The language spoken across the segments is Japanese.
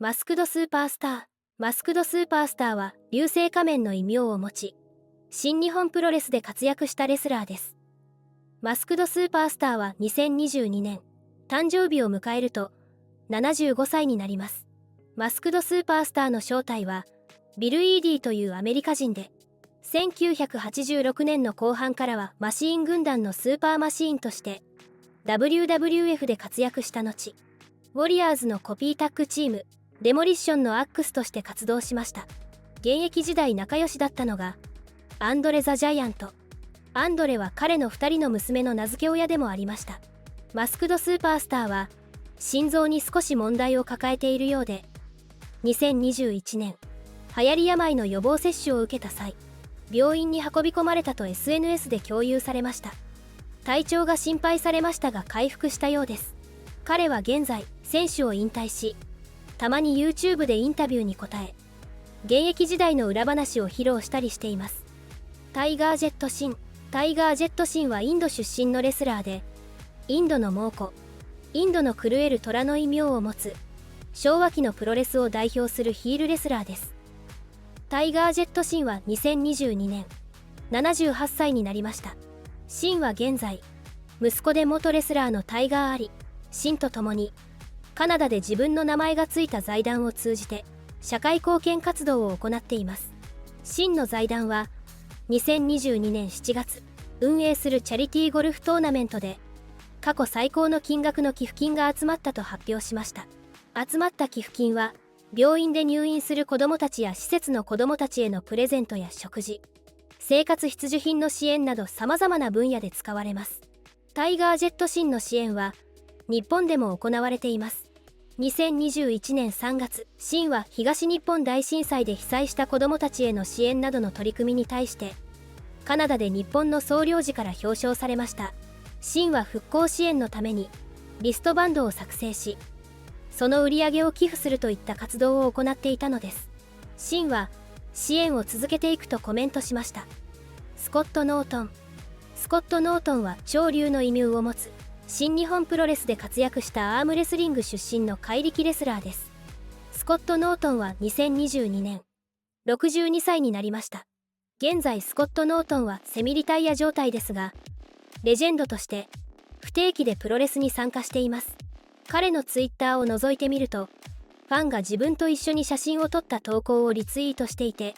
マスクドスーパースター。マスクドスーパースターは流星仮面の異名を持ち、新日本プロレスで活躍したレスラーです。マスクドスーパースターは2022年、誕生日を迎えると75歳になります。マスクドスーパースターの正体は、ビル・イーディというアメリカ人で、1986年の後半からはマシーン軍団のスーパーマシーンとして、WWF で活躍した後、ウォリアーズのコピータッグチーム、デモリッションのアックスとして活動しました。現役時代仲良しだったのが、アンドレ・ザ・ジャイアント。アンドレは彼の2人の娘の名付け親でもありました。マスクドスーパースターは、心臓に少し問題を抱えているようで、2021年、流行り病の予防接種を受けた際、病院に運び込まれたと SNS で共有されました。体調が心配されましたが回復したようです。彼は現在、選手を引退し、たまに YouTube でインタビューに答え、現役時代の裏話を披露したりしています。タイガー・ジェット・シン。タイガー・ジェット・シンはインド出身のレスラーで、インドの猛虎、インドの狂える虎の異名を持つ、昭和期のプロレスを代表するヒールレスラーです。タイガー・ジェット・シンは2022年、78歳になりました。シンは現在、息子で元レスラーのタイガー・アリ、シンと共に、カナダで自分の名前がついた財団を通じて、社会貢献活動を行っています。シンの財団は、2022年7月、運営するチャリティーゴルフトーナメントで、過去最高の金額の寄付金が集まったと発表しました。集まった寄付金は、病院で入院する子どもたちや施設の子どもたちへのプレゼントや食事、生活必需品の支援など様々な分野で使われます。タイガー・ジェット・シンの支援は、日本でも行われています。2021年3月、シンは東日本大震災で被災した子どもたちへの支援などの取り組みに対して、カナダで日本の総領事から表彰されました。シンは復興支援のために、リストバンドを作成し、その売り上げを寄付するといった活動を行っていたのです。シンは、支援を続けていくとコメントしました。スコット・ノートン。スコット・ノートンは潮流の異名を持つ、新日本プロレスで活躍したアームレスリング出身の怪力レスラーです。スコット・ノートンは2022年、62歳になりました。現在スコット・ノートンはセミリタイア状態ですが、レジェンドとして不定期でプロレスに参加しています。彼のツイッターを覗いてみると、ファンが自分と一緒に写真を撮った投稿をリツイートしていて、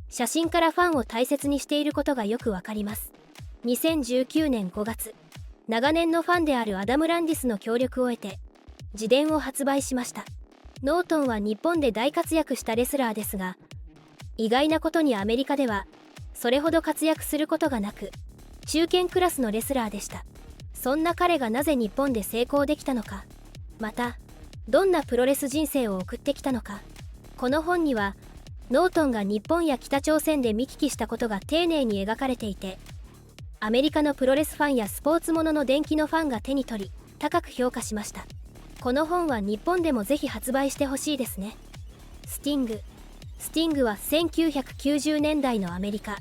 写真からファンを大切にしていることがよくわかります。2019年5月、長年のファンであるアダム・ランディスの協力を得て、自伝を発売しました。ノートンは日本で大活躍したレスラーですが、意外なことにアメリカでは、それほど活躍することがなく、中堅クラスのレスラーでした。そんな彼がなぜ日本で成功できたのか、また、どんなプロレス人生を送ってきたのか。この本には、ノートンが日本や北朝鮮で見聞きしたことが丁寧に描かれていて、アメリカのプロレスファンやスポーツものの伝記のファンが手に取り、高く評価しました。この本は日本でもぜひ発売してほしいですね。スティング。スティングは1990年代のアメリカ、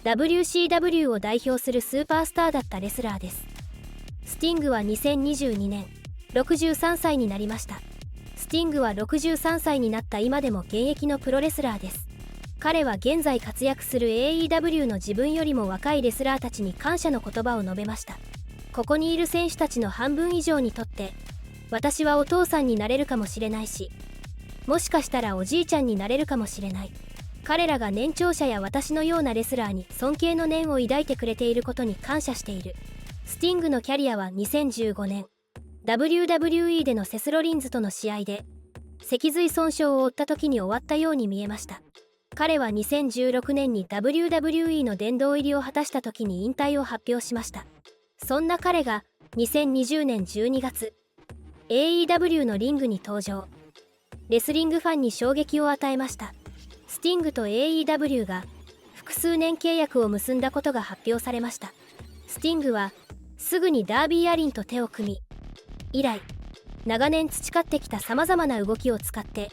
WCW を代表するスーパースターだったレスラーです。スティングは2022年、63歳になりました。スティングは63歳になった今でも現役のプロレスラーです。彼は現在活躍する AEW の自分よりも若いレスラーたちに感謝の言葉を述べました。ここにいる選手たちの半分以上にとって、私はお父さんになれるかもしれないし、もしかしたらおじいちゃんになれるかもしれない。彼らが年長者や私のようなレスラーに尊敬の念を抱いてくれていることに感謝している。スティングのキャリアは2015年、WWE でのセス・ロリンズとの試合で、脊髄損傷を負った時に終わったように見えました。彼は2016年に WWE の殿堂入りを果たした時に引退を発表しました。そんな彼が2020年12月、AEW のリングに登場。レスリングファンに衝撃を与えました。スティングと AEW が複数年契約を結んだことが発表されました。スティングはすぐにダービー・アリンと手を組み、以来、長年培ってきた様々な動きを使って、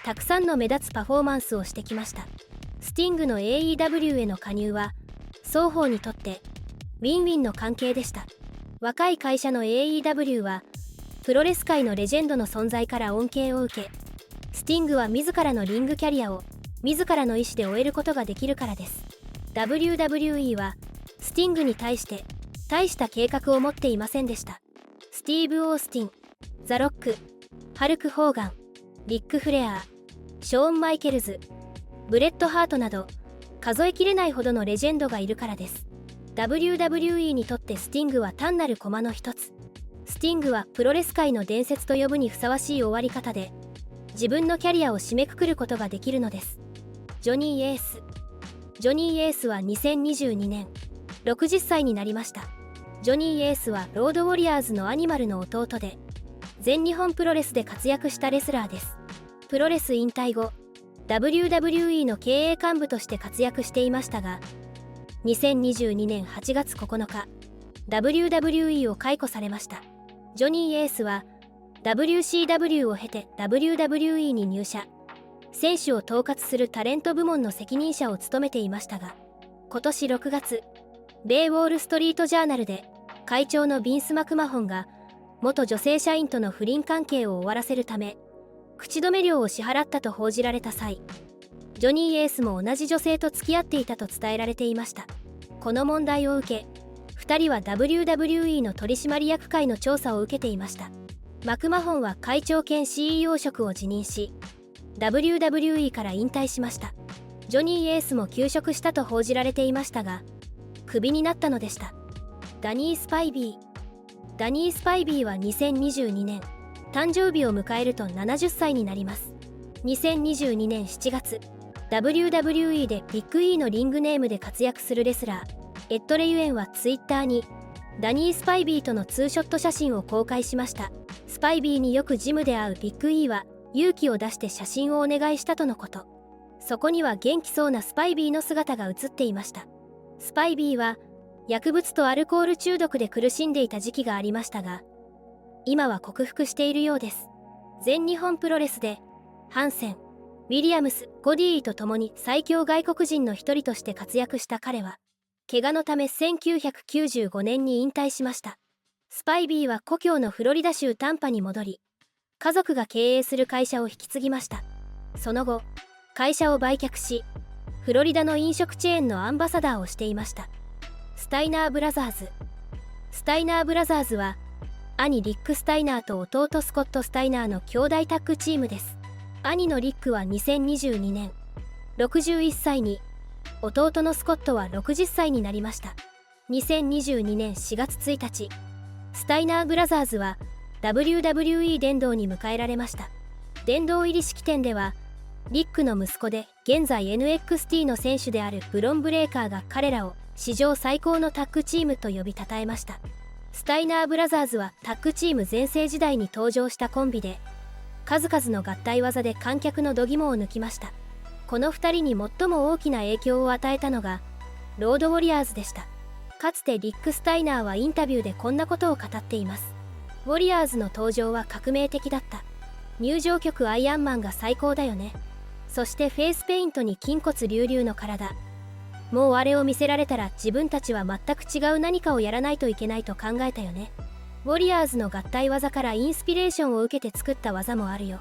たくさんの目立つパフォーマンスをしてきました。スティングの AEW への加入は、双方にとってウィンウィンの関係でした。若い会社の AEW は、プロレス界のレジェンドの存在から恩恵を受け、スティングは自らのリングキャリアを自らの意思で終えることができるからです。 WWE はスティングに対して大した計画を持っていませんでした。スティーブ・オースティン、ザ・ロック、ハルク・ホーガン、リック・フレア、ショーン・マイケルズ、ブレット・ハートなど数えきれないほどのレジェンドがいるからです。 WWE にとってスティングは単なる駒の一つ。スティングはプロレス界の伝説と呼ぶにふさわしい終わり方で自分のキャリアを締めくくることができるのです。ジョニー・エース。ジョニー・エースは2022年60歳になりました。ジョニー・エースはロードウォリアーズのアニマルの弟で全日本プロレスで活躍したレスラーです。プロレス引退後 WWE の経営幹部として活躍していましたが2022年8月9日 WWE を解雇されました。ジョニー・エースは WCW を経て WWE に入社、選手を統括するタレント部門の責任者を務めていましたが今年6月米ウォール・ストリート・ジャーナルで会長のビンス・マクマホンが元女性社員との不倫関係を終わらせるため口止め料を支払ったと報じられた際、ジョニー・エースも同じ女性と付き合っていたと伝えられていました。この問題を受け2人は WWE の取締役会の調査を受けていました。マクマホンは会長兼 CEO 職を辞任し WWE から引退しました。ジョニー・エースも休職したと報じられていましたがクビになったのでした。ダニー・スパイビー。ダニー・スパイビーは2022年誕生日を迎えると70歳になります。2022年7月 WWE でビッグ E のリングネームで活躍するレスラーエッド・レユエンはツイッターにダニー・スパイビーとのツーショット写真を公開しました。スパイビーによくジムで会うビッグ E は勇気を出して写真をお願いしたとのこと。そこには元気そうなスパイビーの姿が写っていました。スパイビーは薬物とアルコール中毒で苦しんでいた時期がありましたが今は克服しているようです。全日本プロレスでハンセン、ウィリアムス、ゴディと共に最強外国人の一人として活躍した彼は怪我のため1995年に引退しました。スパイビーは故郷のフロリダ州タンパに戻り家族が経営する会社を引き継ぎました。その後会社を売却しフロリダの飲食チェーンのアンバサダーをしていました。スタイナーブラザーズ。スタイナーブラザーズは兄リック・スタイナーと弟スコット・スタイナーの兄弟タッグチームです。兄のリックは2022年61歳に、弟のスコットは60歳になりました。2022年4月1日、スタイナーブラザーズは WWE 殿堂に迎えられました。殿堂入り式典ではリックの息子で現在 NXT の選手であるブロン・ブレーカーが彼らを史上最高のタッグチームと呼び称えました。スタイナーブラザーズはタッグチーム全盛時代に登場したコンビで数々の合体技で観客の度肝を抜きました。この2人に最も大きな影響を与えたのがロードウォリアーズでした。かつてリック・スタイナーはインタビューでこんなことを語っています。ウォリアーズの登場は革命的だった。入場曲アイアンマンが最高だよね。そしてフェイスペイントに筋骨隆々の体。もうあれを見せられたら自分たちは全く違う何かをやらないといけないと考えたよね。ウォリアーズの合体技からインスピレーションを受けて作った技もあるよ。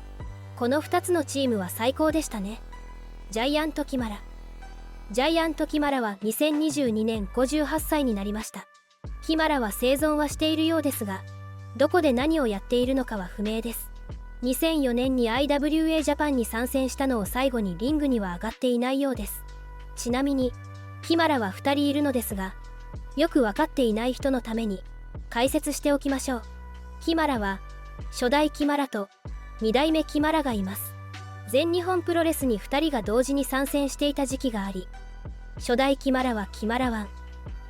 この2つのチームは最高でしたね。ジャイアント・キマラ。ジャイアント・キマラは2022年58歳になりました。キマラは生存はしているようですがどこで何をやっているのかは不明です。2004年に IWA ジャパンに参戦したのを最後にリングには上がっていないようです。ちなみにキマラは2人いるのですがよく分かっていない人のために解説しておきましょう。キマラは初代キマラと2代目キマラがいます。全日本プロレスに2人が同時に参戦していた時期があり初代キマラはキマラ1、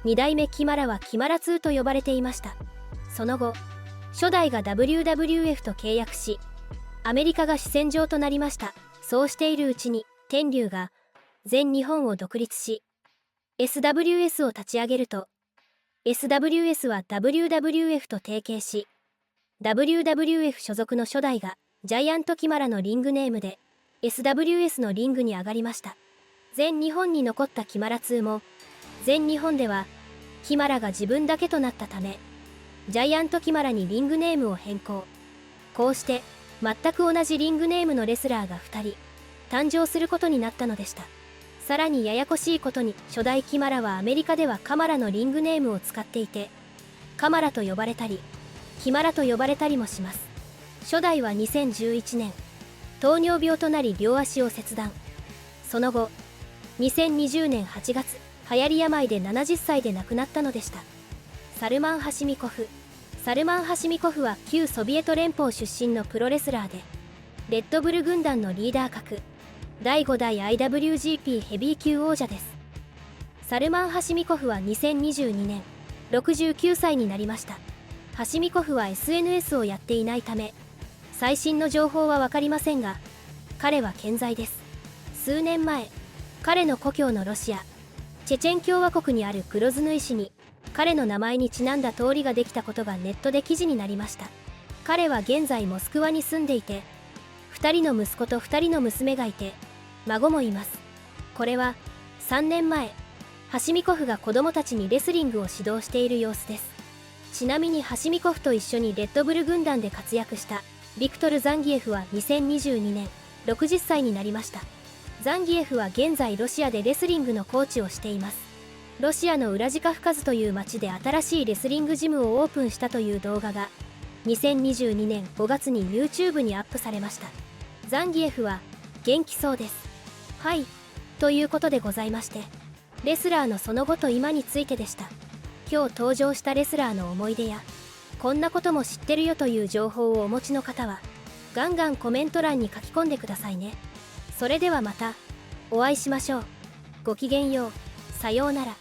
2代目キマラはキマラ2と呼ばれていました。その後初代が WWF と契約しアメリカが主戦場となりました。そうしているうちに天竜が全日本を独立しSWS を立ち上げると SWS は WWF と提携し WWF 所属の初代がジャイアントキマラのリングネームで SWS のリングに上がりました。全日本に残ったキマラ2も全日本ではキマラが自分だけとなったためジャイアントキマラにリングネームを変更。こうして全く同じリングネームのレスラーが2人誕生することになったのでした。さらにややこしいことに、初代キマラはアメリカではカマラのリングネームを使っていて、カマラと呼ばれたりキマラと呼ばれたりもします。初代は2011年糖尿病となり両足を切断。その後2020年8月流行り病で70歳で亡くなったのでした。サルマン・ハシミコフ。サルマン・ハシミコフは旧ソビエト連邦出身のプロレスラーで、レッドブル軍団のリーダー格、第5代 IWGP ヘビー級王者です。サルマン・ハシミコフは2022年69歳になりました。ハシミコフは SNS をやっていないため最新の情報は分かりませんが、彼は健在です。数年前、彼の故郷のロシアチェチェン共和国にあるグロズヌイ市に彼の名前にちなんだ通りができたことがネットで記事になりました。彼は現在モスクワに住んでいて、2人の息子と2人の娘がいて、孫もいます。これは3年前ハシミコフが子供たちにレスリングを指導している様子です。ちなみにハシミコフと一緒にレッドブル軍団で活躍したビクトル・ザンギエフは2022年60歳になりました。ザンギエフは現在ロシアでレスリングのコーチをしています。ロシアのウラジカフカズという町で新しいレスリングジムをオープンしたという動画が2022年5月に YouTube にアップされました。ザンギエフは元気そうです。はい、ということでございまして、レスラーのその後と今についてでした。今日登場したレスラーの思い出やこんなことも知ってるよという情報をお持ちの方はガンガンコメント欄に書き込んでくださいね。それではまたお会いしましょう。ごきげんよう。さようなら。